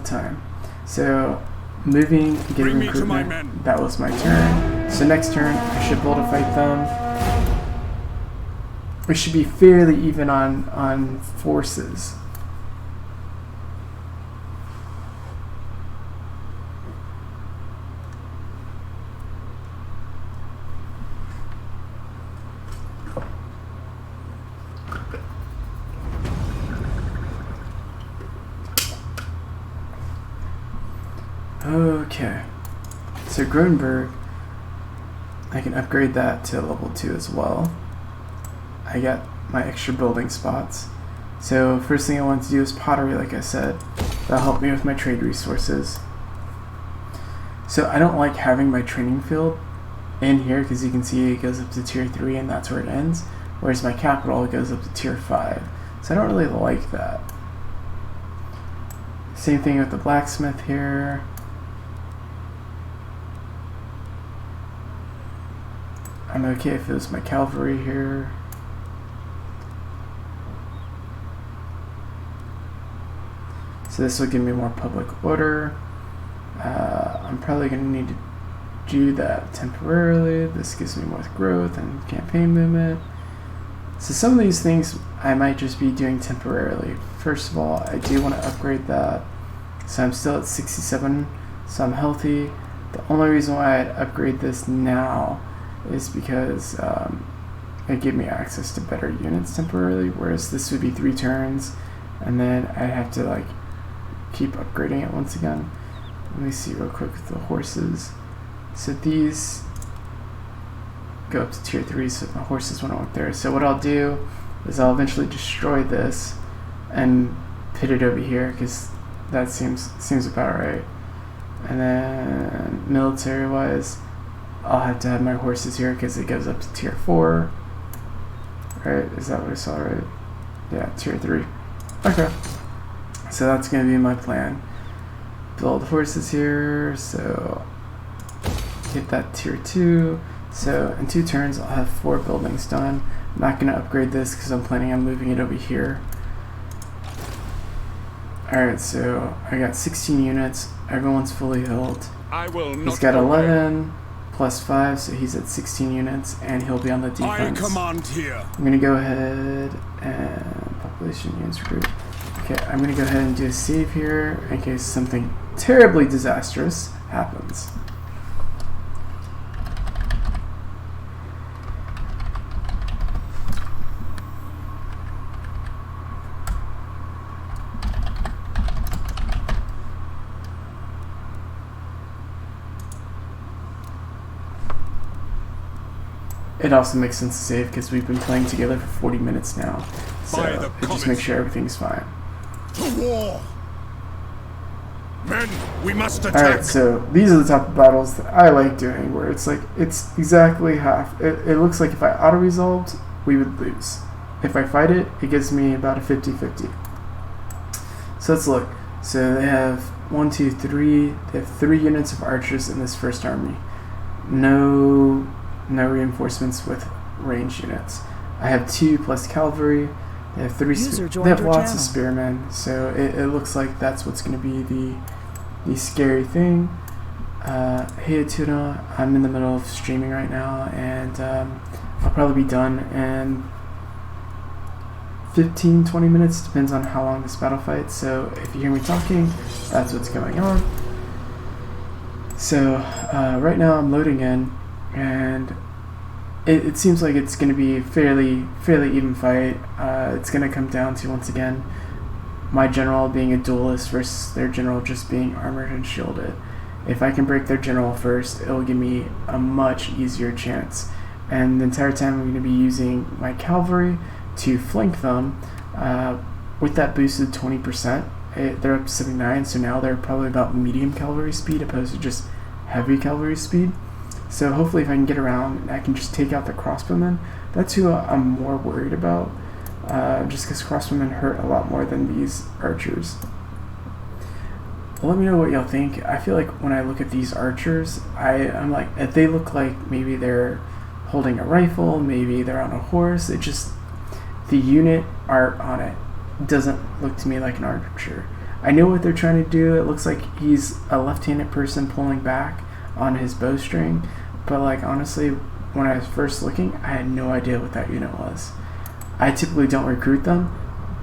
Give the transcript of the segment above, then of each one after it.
the time. So moving, getting recruitment, that was my turn. So next turn, I should be able to fight them. We should be fairly even on forces. Okay, so Groenberg, I can upgrade that to level 2 as well. I got my extra building spots. So first thing I want to do is pottery, like I said. That'll help me with my trade resources. So I don't like having my training field in here because you can see it goes up to tier 3 and that's where it ends. Whereas my capital goes up to tier 5. So I don't really like that. Same thing with the blacksmith here. I'm okay if it was my cavalry here. So this will give me more public order. I'm probably going to need to do that temporarily. This gives me more growth and campaign movement. So some of these things I might just be doing temporarily. First of all, I do want to upgrade that. So I'm still at 67, so I'm healthy. The only reason why I'd upgrade this now is because it gave me access to better units temporarily, whereas this would be 3 turns, and then I'd have to like keep upgrading it once again. Let me see real quick with the horses. So these go up to tier 3, so the horses went up there. So what I'll do is I'll eventually destroy this and put it over here because that seems about right. And then military wise, I'll have to have my horses here because it goes up to tier 4. Right, is that what I saw right? Yeah, tier 3. Okay. So that's going to be my plan. Build horses here, so get that tier 2. So in 2 turns I'll have 4 buildings done. I'm not going to upgrade this because I'm planning on moving it over here. Alright, so I got 16 units. Everyone's fully healed. He's got 11 plus 5, so he's at 16 units, and he'll be on the defense. I command here. I'm going to go ahead and population units group. Okay, I'm going to go ahead and do a save here in case something terribly disastrous happens. It also makes sense to save because we've been playing together for 40 minutes now. So just make sure everything's fine. To war! Men, we must attack! Alright, so these are the type of battles that I like doing, where it's like, it's exactly half. It looks like if I auto-resolved, we would lose. If I fight it, it gives me about a 50-50. So let's look. So they have 1, 2, 3. They have 3 units of archers in this first army. No reinforcements with range units. I have 2 plus cavalry. They have 3. They have lots of spearmen. So it looks like that's what's going to be the scary thing. Hey Tuna, I'm in the middle of streaming right now, and I'll probably be done in 15-20 minutes. Depends on how long this battle fights. So if you hear me talking, that's what's going on. So right now I'm loading in, and it seems like it's going to be fairly even fight. It's going to come down to, once again, my general being a duelist versus their general just being armored and shielded. If I can break their general first, it will give me a much easier chance. And the entire time I'm going to be using my cavalry to flank them. With that boosted 20%, they're up to 79, so now they're probably about medium cavalry speed opposed to just heavy cavalry speed. So hopefully if I can get around and I can just take out the crossbowmen, that's who I'm more worried about, just because crossbowmen hurt a lot more than these archers. Well, let me know what y'all think. I feel like when I look at these archers, I'm like, they look like maybe they're holding a rifle, maybe they're on a horse. It just, the unit art on it doesn't look to me like an archer. I know what they're trying to do. It looks like he's a left-handed person pulling back on his bowstring, but like honestly, when I was first looking, I had no idea what that unit was. I typically don't recruit them,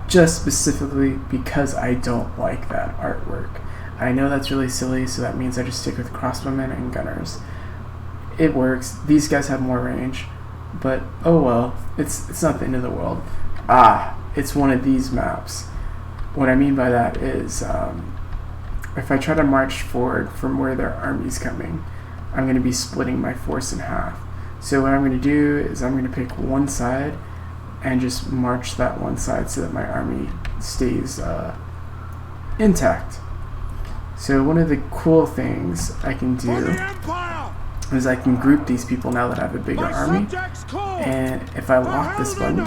just specifically because I don't like that artwork. I know that's really silly, so that means I just stick with crossbowmen and gunners. It works. These guys have more range, but oh well, it's not the end of the world. It's one of these maps. What I mean by that is, if I try to march forward from where their army's coming, I'm going to be splitting my force in half. So what I'm going to do is I'm going to pick one side and just march that one side so that my army stays intact. So one of the cool things I can do is I can group these people now that I have a bigger army, and if I lock this button,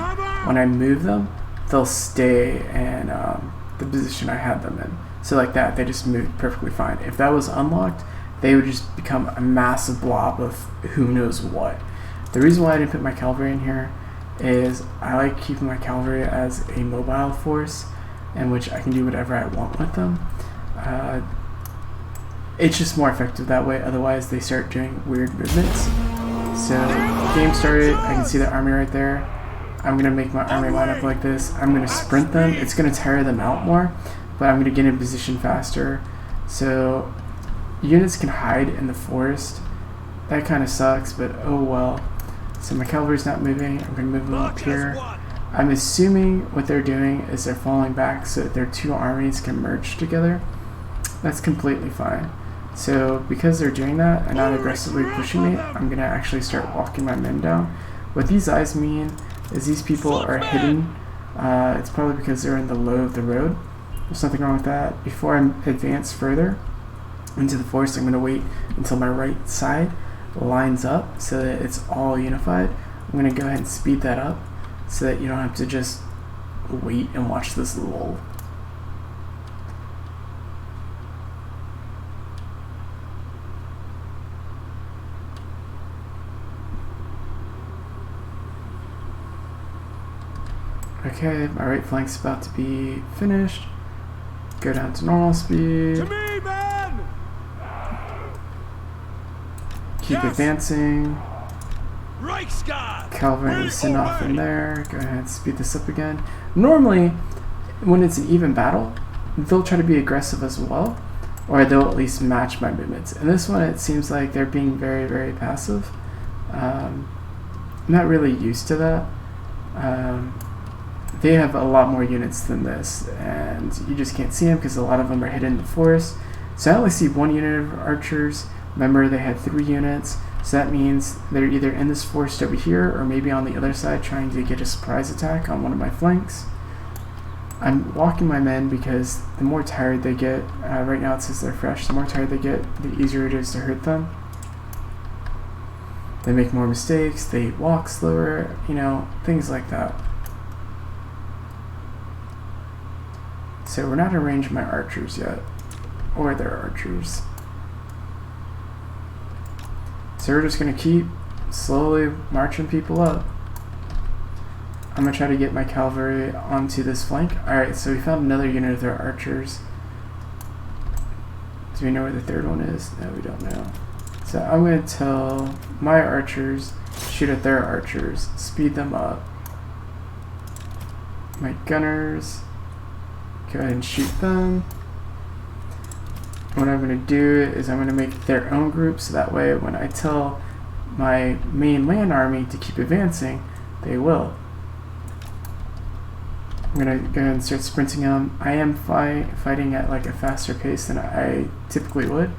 when I move them, they'll stay in the position I had them in. So like that, they just moved perfectly fine. If that was unlocked, they would just become a massive blob of who knows what. The reason why I didn't put my cavalry in here is I like keeping my cavalry as a mobile force in which I can do whatever I want with them. It's just more effective that way, otherwise they start doing weird movements. So, game started, I can see the army right there. I'm going to make my army line up like this. I'm going to sprint them. It's going to tire them out more, but I'm going to get in position faster. So, units can hide in the forest. That kind of sucks, but oh well. So my cavalry's not moving. I'm going to move them up here. I'm assuming what they're doing is they're falling back so that their two armies can merge together. That's completely fine. So because they're doing that and not aggressively pushing me, I'm going to actually start walking my men down. What these eyes mean is these people are hidden. It's probably because they're in the low of the road. There's nothing wrong with that. Before I advance further into the forest, I'm going to wait until my right side lines up so that it's all unified. I'm going to go ahead and speed that up so that you don't have to just wait and watch this lull. Okay, my right flank's about to be finished. Go down to normal speed. To me, man! Keep advancing. Reichsguard! Cavalry send off in there. Go ahead and speed this up again. Normally, when it's an even battle, they'll try to be aggressive as well, or they'll at least match my movements. In this one, it seems like they're being very, very passive. I'm not really used to that. They have a lot more units than this, and you just can't see them because a lot of them are hidden in the forest. So I only see one unit of archers. Remember, they had 3 units, so that means they're either in this forest over here or maybe on the other side trying to get a surprise attack on one of my flanks. I'm walking my men because the more tired they get, right now it says they're fresh, the more tired they get, the easier it is to hurt them. They make more mistakes, they walk slower, you know, things like that. So we're not arranged my archers yet, or their archers. So we're just going to keep slowly marching people up. I'm going to try to get my cavalry onto this flank. Alright, so we found another unit of their archers. Do we know where the third one is? No, we don't know. So I'm going to tell my archers, shoot at their archers, speed them up. My gunners, go ahead and shoot them. What I'm going to do is I'm going to make their own group, so that way when I tell my main land army to keep advancing, they will. I'm going to go ahead and start sprinting them. I am fighting at like a faster pace than I typically would.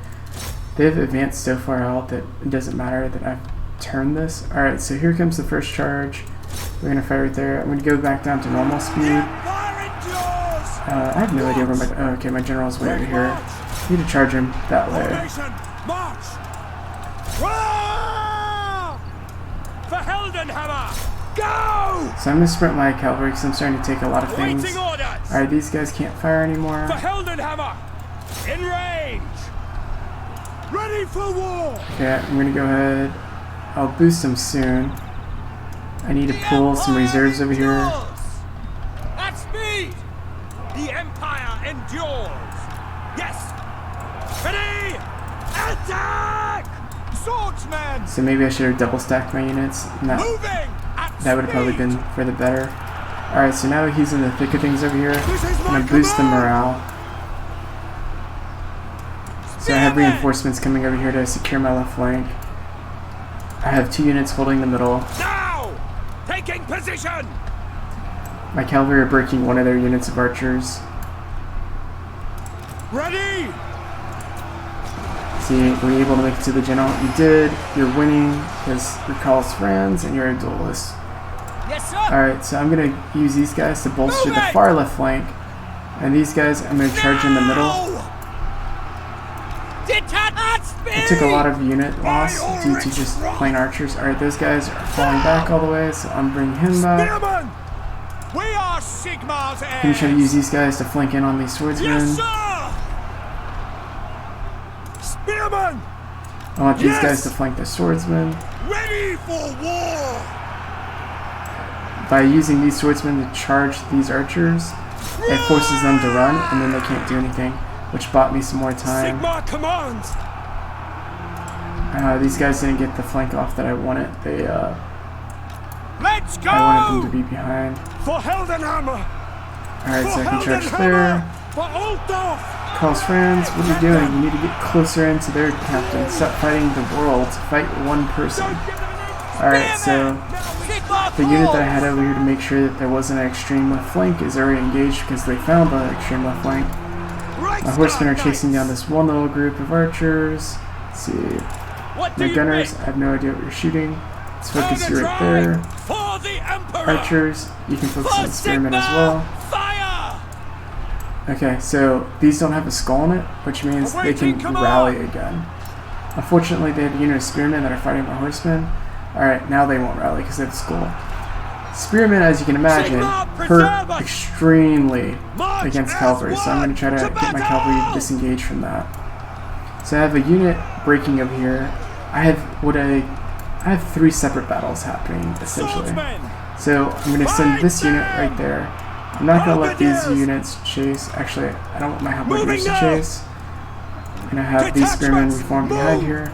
They've advanced so far out that it doesn't matter that I've turned this. Alright, so here comes the first charge. We're going to fight right there. I'm going to go back down to normal speed. I have no idea where my... Oh, okay, my general's way over here. I need to charge him that way. March! For Heldenhammer! Go! So I'm going to sprint my cavalry because I'm starting to take a lot of things. Alright, these guys can't fire anymore. For Heldenhammer! In range! Ready for war! Okay, I'm going to go ahead. I'll boost them soon. I need to pull some reserves over here. At speed! The Empire endures! Swordsman! So maybe I should have double stacked my units, and that would have probably been for the better. Alright, so now he's in the thick of things over here. I'm gonna boost the morale. So I have reinforcements coming over here to secure my left flank. I have 2 units holding the middle. Now! Taking position! My cavalry are breaking one of their units of archers. Ready! See, were you able to make it to the general? You did. You're winning because you're Carl's friends and you're a duelist. Yes, sir! Alright, so I'm going to use these guys to bolster the far left flank. And these guys, I'm going to charge in the middle. I took a lot of unit loss due to just plain archers. Alright, those guys are falling back all the way, so I'm bringing him back. We are Sigmar's heirs. I'm going to try to use these guys to flank in on these swordsmen. Yes, sir! Spearman! I want these guys to flank the swordsmen. Ready for war! By using these swordsmen to charge these archers, it forces them to run, and then they can't do anything, which bought me some more time. Sigmar commands! These guys didn't get the flank off that I wanted. Let's go! I wanted them to be behind. For Heldenhammer! Alright, so I can charge clear. For Altdorf! Carl's friends, what are you doing? You need to get closer into their captain. Stop fighting the world. Fight one person. Alright, so the unit that I had over here to make sure that there wasn't an extreme left flank is already engaged because they found the extreme left flank. My horsemen are chasing down this one little group of archers. Let's see. My gunners, I have no idea what you're shooting. Let's focus you right there. Archers, you can focus on the spearmen as well. Okay, so these don't have a skull in it, which means they can rally again. Unfortunately, they have a unit of spearmen that are fighting my horsemen. Alright, now they won't rally because they have a skull. Spearmen, as you can imagine, hurt extremely against cavalry, so I'm going to try to get my cavalry to disengage from that. So I have a unit breaking over here. I have 3 separate battles happening, essentially. So I'm going to send this unit right there. I'm not going to let these units chase. Actually, I don't want my halberdiers to chase. I'm going to have these spearmen reform behind here.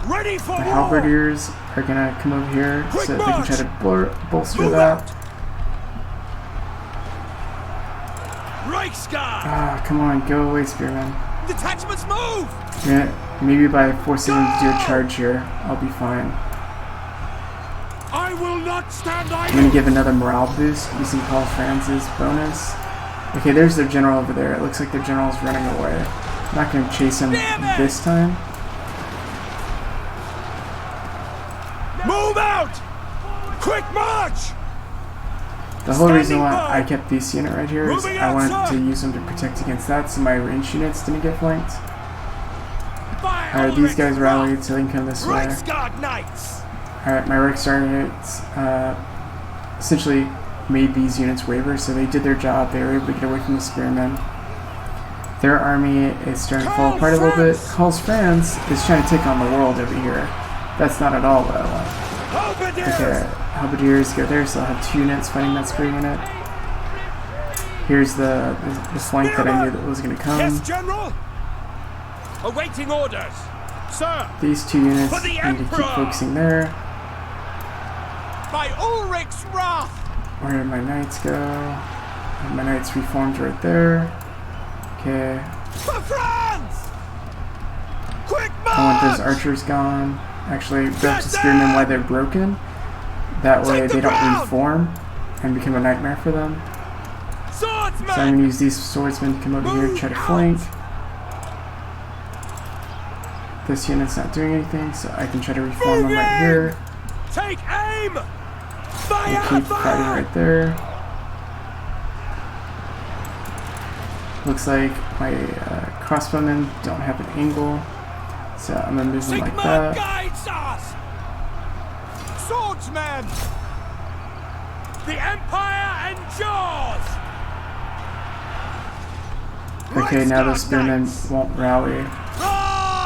My halberdiers are going to come over here so that they can try to bolster that. Ah, come on, go away, spearmen. Detachments move! Yeah, maybe by forcing them to do a charge here, I'll be fine. I will not stand idle. I'm going to give another morale boost using Paul Franz's bonus. Okay, there's their general over there. It looks like their general's running away. I'm not going to chase him this time. Move out! Quick march! The whole reason why I kept this unit right here is I wanted to use them to protect against that so my ranged units didn't get flanked. Alright, these guys rallied so they can come this way. Alright, my Reichsguard units essentially made these units waver, so they did their job. They were able to get away from the spearmen. Their army is starting to fall apart a little bit. Carl's France is trying to take on the world over here. That's not at all what I want. Okay, halberdiers go there, so I'll have 2 units fighting that spear unit. Here's the flank that I knew that was going to come. Yes, General. Awaiting orders, sir. These 2 units need to keep focusing there. By Ulrich's wrath. Where did my knights go? My knights reformed right there. Okay. For France! Quick march! I want those archers gone. Actually, go up to spearmen while they're broken. That way they don't reform and become a nightmare for them. Swordsman! So I'm going to use these swordsmen to come over here and try to flank. This unit's not doing anything, so I can try to reform them right here. Take aim! Fire! And keep fighting right there. Looks like my crossbowmen don't have an angle, so I'm going to move them like that. Guides us! Swordsman! The Empire endures! Okay, now the spearmen won't rally.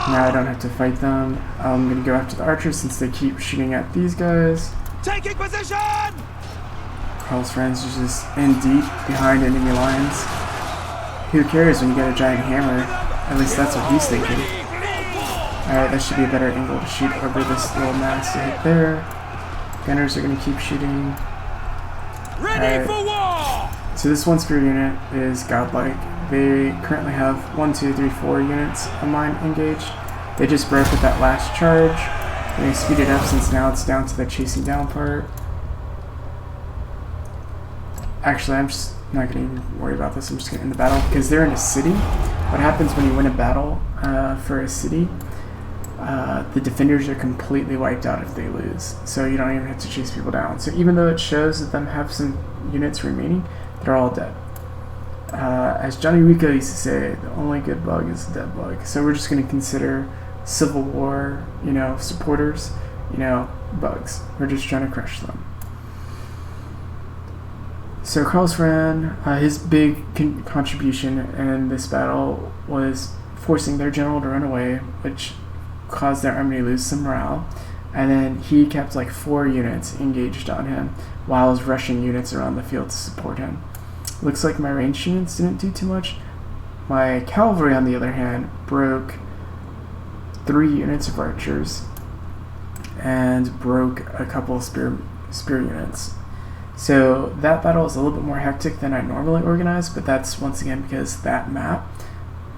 Now I don't have to fight them. I'm going to go after the archers since they keep shooting at these guys. Taking position! Carl's friends are just in deep behind enemy lines. Who cares when you got a giant hammer? At least that's what he's thinking. Alright, that should be a better angle to shoot over this little mass to hit there. Gunners are going to keep shooting. Ready for war! So this one spear unit is godlike. They currently have 1, 2, 3, 4 units of mine engaged. They just broke with that last charge. They speed it up since now it's down to the chasing down part. Actually, I'm just not going to even worry about this. I'm just going to end the battle because they're in a city. What happens when you win a battle for a city? The defenders are completely wiped out if they lose, so you don't even have to chase people down. So even though it shows that them have some units remaining, they're all dead. As Johnny Rico used to say, the only good bug is a dead bug. So we're just going to consider Civil War, supporters, bugs. We're just trying to crush them. So Karlsruhe, his big contribution in this battle was forcing their general to run away, which caused their army to lose some morale, and then he kept like 4 units engaged on him while his Russian units around the field to support him. Looks like my ranged units didn't do too much. My cavalry, on the other hand, broke 3 units of archers and broke a couple of spear units. So that battle is a little bit more hectic than I normally organize, but that's once again because that map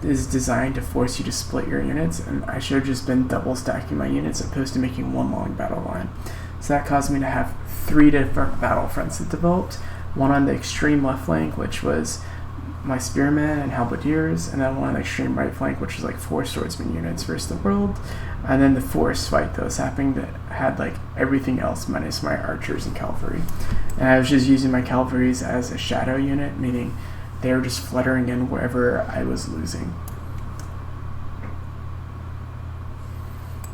is designed to force you to split your units, and I should have just been double stacking my units opposed to making one long battle line. So that caused me to have 3 different battle fronts that developed. One on the extreme left flank, which was my spearmen and halberdiers, and then one on the extreme right flank, which was like 4 swordsman units versus the world, and then the forest fight that was happening that had like everything else minus my archers and cavalry. And I was just using my cavalries as a shadow unit, meaning they were just fluttering in wherever I was losing.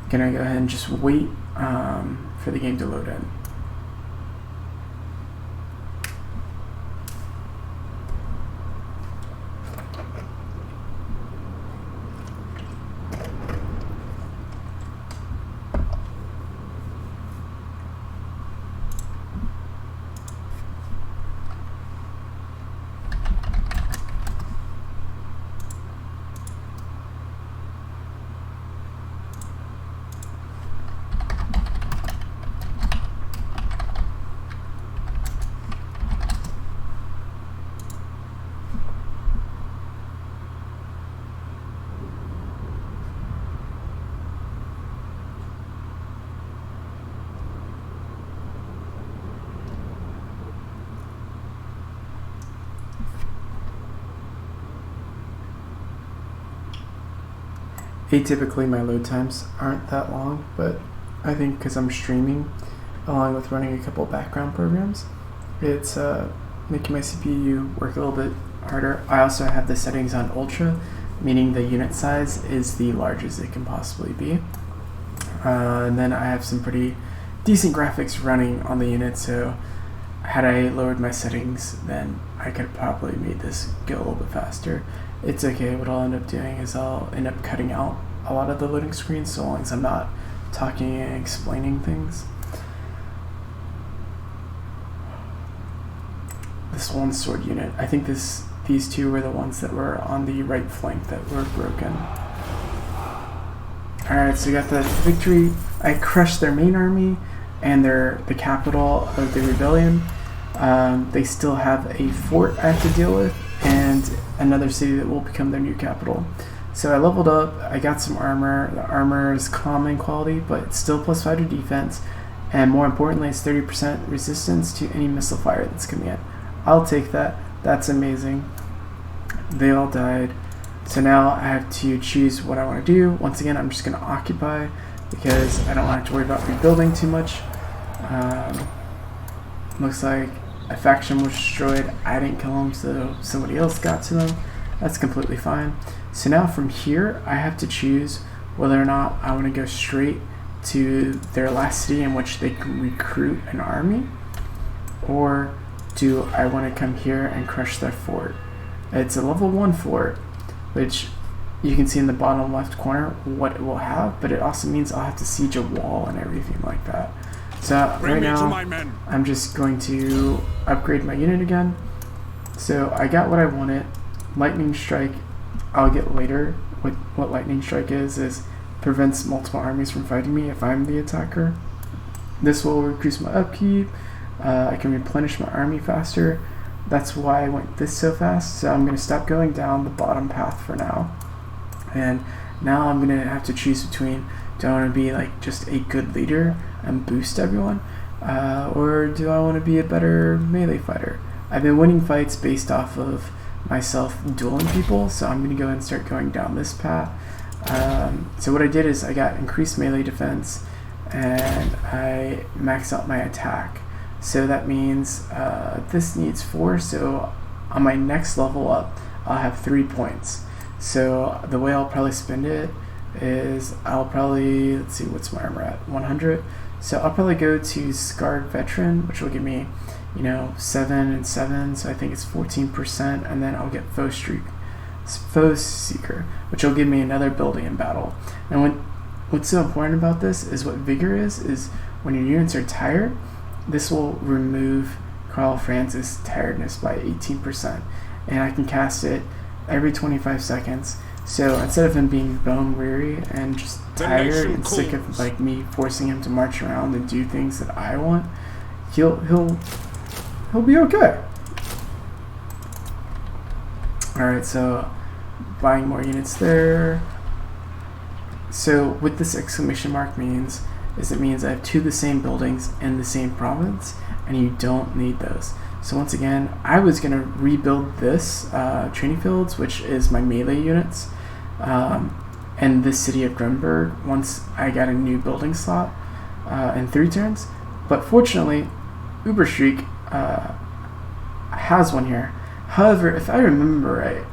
Gonna go ahead and just wait for the game to load in. Atypically, my load times aren't that long, but I think because I'm streaming along with running a couple background programs, it's making my CPU work a little bit harder. I also have the settings on ultra, meaning the unit size is the largest it can possibly be. And then I have some pretty decent graphics running on the unit, so had I lowered my settings, then I could have probably made this go a little bit faster. It's okay. What I'll end up doing is I'll end up cutting out a lot of the loading screens so long as I'm not talking and explaining things. This one sword unit, I think these 2 were the ones that were on the right flank that were broken. Alright, so we got the victory. I crushed their main army and the capital of the rebellion. They still have a fort I have to deal with and another city that will become their new capital. So I leveled up, I got some armor. The armor is common quality, but it's still +5 to defense, and more importantly, it's 30% resistance to any missile fire that's coming in. I'll take that. That's amazing. They all died. So now I have to choose what I want to do. Once again, I'm just going to occupy because I don't have to worry about rebuilding too much. Looks like a faction was destroyed. I didn't kill them, so somebody else got to them. That's completely fine. So now from here, I have to choose whether or not I want to go straight to their last city in which they can recruit an army, or do I want to come here and crush their fort. It's a level 1 fort, which you can see in the bottom left corner what it will have, but it also means I'll have to siege a wall and everything like that. So right now, I'm just going to upgrade my unit again. So I got what I wanted. Lightning Strike, I'll get later. What Lightning Strike is prevents multiple armies from fighting me if I'm the attacker. This will increase my upkeep. I can replenish my army faster. That's why I went this so fast. So I'm going to stop going down the bottom path for now. And now I'm going to have to choose between, do I want to be like just a good leader and boost everyone? Or do I want to be a better melee fighter? I've been winning fights based off of myself dueling people, so I'm going to go ahead and start going down this path. So what I did is I got increased melee defense and I maxed out my attack. So that means this needs 4, so on my next level up I'll have 3 points. So the way I'll probably spend it is I'll probably, let's see, what's my armor at? 100. So I'll probably go to Scarred Veteran, which will give me, 7 and 7, so I think it's 14%, and then I'll get Foe Seeker, which will give me another ability in battle. And what's so important about this is what Vigor is when your units are tired, this will remove Carl Francis tiredness by 18%, and I can cast it every 25 seconds. So instead of him being bone weary and just tired and sick of like me forcing him to march around and do things that I want, he'll be okay. Alright, so buying more units there. So what this exclamation mark means is it means I have 2 of the same buildings in the same province, and you don't need those. So once again, I was going to rebuild this training fields, which is my melee units, and this city of Grunberg once I got a new building slot in 3 turns. But fortunately, Uberstreak has one here. However, if I remember right,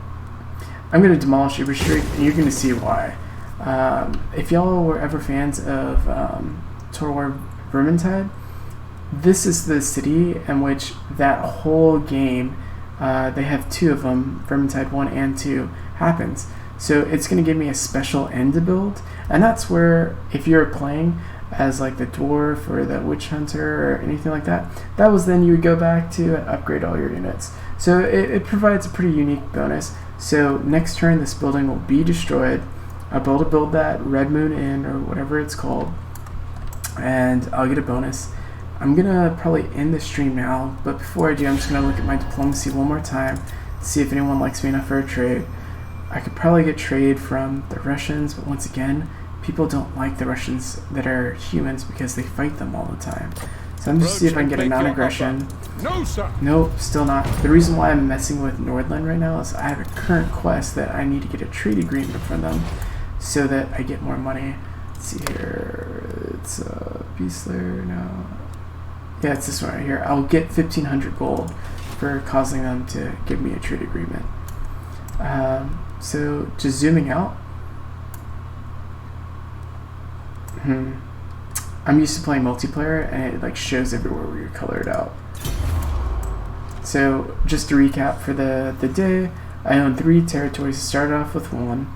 I'm going to demolish Uberstreak, and you're going to see why. If y'all were ever fans of Total War Vermintide, this is the city in which that whole game, they have 2 of them, Vermintide 1 and 2, happens. So it's going to give me a special end to build, and that's where, if you're playing as like the dwarf or the witch hunter or anything like that, that was then you would go back to and upgrade all your units. So it provides a pretty unique bonus. So next turn this building will be destroyed. I'll be able to build that Red Moon Inn or whatever it's called, and I'll get a bonus. I'm gonna probably end the stream now, but before I do, I'm just gonna look at my diplomacy one more time, see if anyone likes me enough for a trade. I could probably get trade from the Russians, but once again, people don't like the Russians that are humans because they fight them all the time. So I'm just see if I can get a non-aggression. No, sir. Nope, still not. The reason why I'm messing with Nordland right now is I have a current quest that I need to get a trade agreement from them so that I get more money. Let's see here. It's Beast Slayer now. Yeah, it's this one right here. I'll get 1,500 gold for causing them to give me a trade agreement. So just zooming out. I'm used to playing multiplayer, and it like shows everywhere where you're colored out. So just to recap for the day, I own 3 territories. I started off with 1.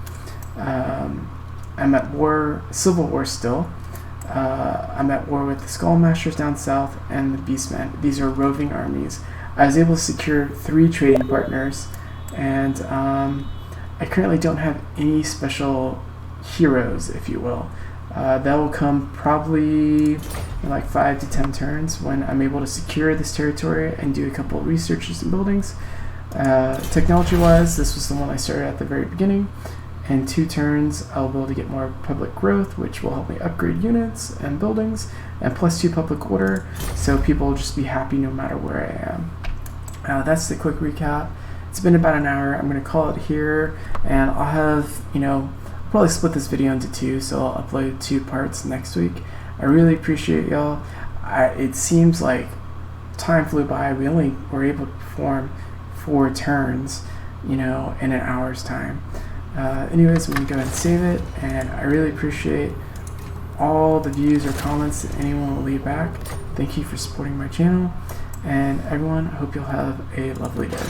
I'm at war, civil war still. I'm at war with the Skullmasters down south and the Beastmen. These are roving armies. I was able to secure 3 trading partners, and I currently don't have any special heroes, if you will. That will come probably in like 5 to 10 turns when I'm able to secure this territory and do a couple of researches and buildings. Technology-wise, this was the one I started at the very beginning. In 2 turns, I'll be able to get more public growth, which will help me upgrade units and buildings, and +2 public order, so people will just be happy no matter where I am. That's the quick recap. It's been about an hour. I'm going to call it here, and I'll have, probably split this video into 2, so I'll upload 2 parts next week. I really appreciate y'all. It seems like time flew by. We only were able to perform 4 turns, in an hour's time. Anyways, I'm going to go ahead and save it, and I really appreciate all the views or comments that anyone will leave back. Thank you for supporting my channel, and everyone, I hope you'll have a lovely day.